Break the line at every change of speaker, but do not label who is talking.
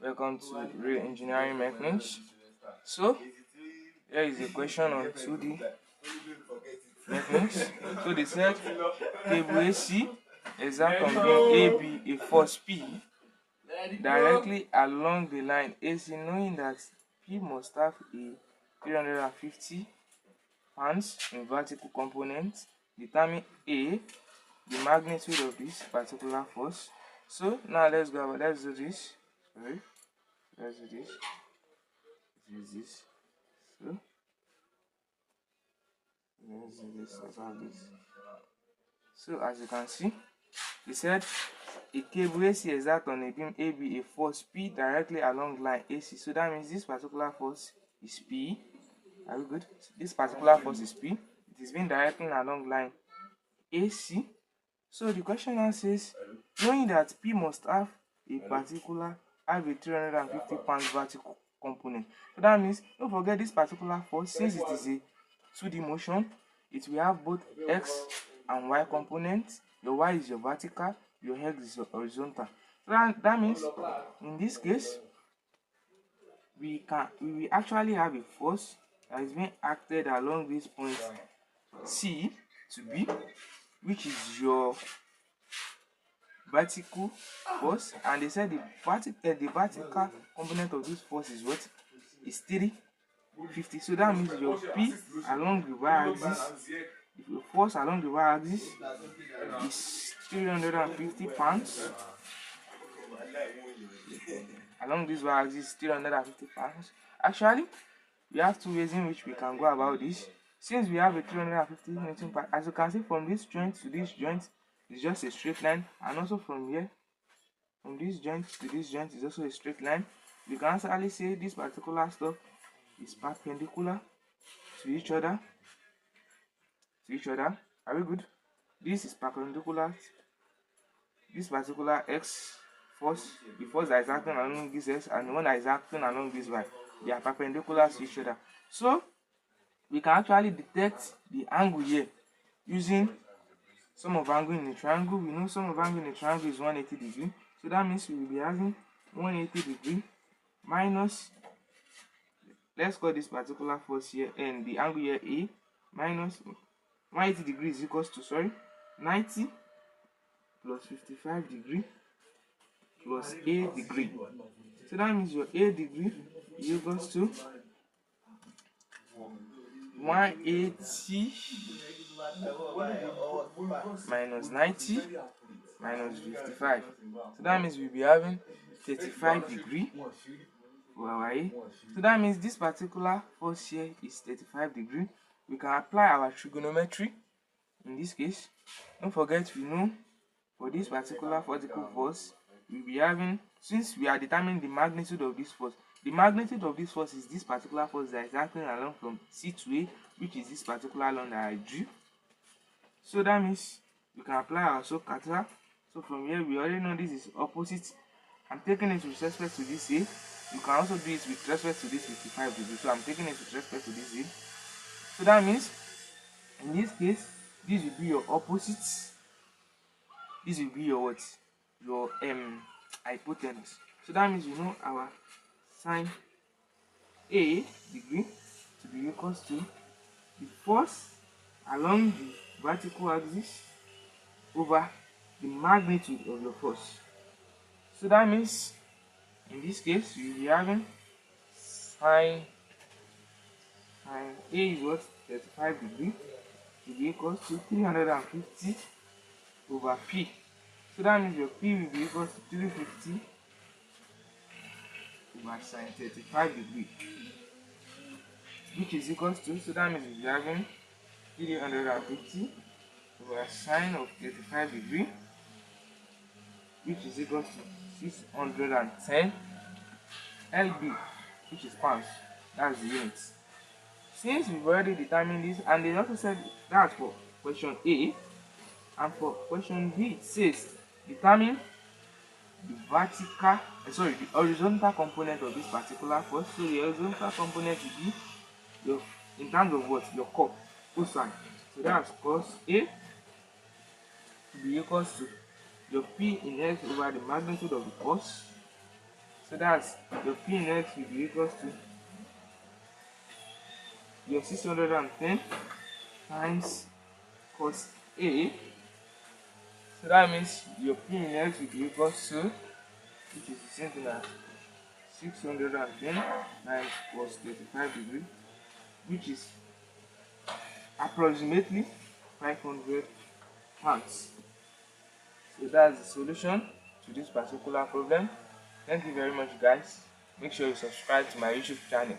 Welcome to Real Engineering Mechanics. So, here is a question on 2D mechanics. So they said cable AC exact on beam AB a force P directly along the line AC, knowing that P must have a 350 pounds in vertical component. Determine A, the magnitude of this particular force. So now let's do this. Sorry, let's do this. Use this. So let's do this about this. So as you can see, he said a cable AC exact on a beam AB a force P directly along line AC. So that means this particular force is P. Are we good? This particular force is P. It is being directly along line AC. So the question now says, knowing that P must have a 350 pounds vertical component. So that means, don't forget this particular force, since it is a 2D motion, it will have both X and Y components. Your Y is your vertical, your X is your horizontal. So that means, in this case, we will actually have a force that is being acted along this point C to B, which is your vertical force, and they said the vertical component of this force is what? Is 350. So that means your P along the y-axis, if your force along the y-axis is 350 pounds, along this y-axis 350 pounds. Actually, we have two ways in which we can go about this. Since we have a 350 Newton per, as you can see from this joint to this joint is just a straight line, and also from here, from this joint to this joint is also a straight line. You can actually say this particular stuff is perpendicular to each other. Are we good? This is perpendicular. This particular X force, the force that is acting along this X and the one that is acting along this Y, they are perpendicular to each other. So we can actually detect the angle here using sum of angle in a triangle. We know sum of angle in a triangle is 180 degrees. So that means we will be having 180 degrees minus, let's call this particular force here and the angle here A, minus 180 degrees equals to 90 plus 55 degrees plus A degree. So that means your A degree equals to 180 minus 90 minus 55. So that means we'll be having 35 degrees for our A. So that means this particular force here is 35 degrees. We can apply our trigonometry in this case. Don't forget, we know for this particular vertical force, we'll be having, since we are determining the magnitude of this force, the magnitude of this force is this particular force that is acting along from C to A, which is this particular line that I drew. So that means we can apply our SOHCAHTOA. So from here, we already know this is opposite. I'm taking it with respect to this A. You can also do it with respect to this 55 degrees. So I'm taking it with respect to this A. So that means, in this case, this will be your opposite. This will be your what? Your hypotenuse. So that means we know our sine A degree to be equals to the force along the vertical axis over the magnitude of your force. So that means in this case we will be having sine A is what? 35 degrees to be equals to 350 over P. So that means your P will be equals to 350 over sine 35 degrees, which is equals to, so that means we'll be having 350 over sine of 35 degrees, which is equals to 610 lb, which is pounds. That's the units. Since we've already determined this, and they also said that's for question A, and for question B it says determine the horizontal component of this particular force. So the horizontal component will be your, in terms of what? Your cosine. So that's cos A to be equals to your P in X over the magnitude of the force So that's your P next will be equals to your 610 times cos A. So that means your P next will be equals to, which is the same thing as 610 times cos 35 degree, which is approximately 500 pounds. So that's the solution to this particular problem. Thank you very much, guys. Make sure you subscribe to my YouTube channel.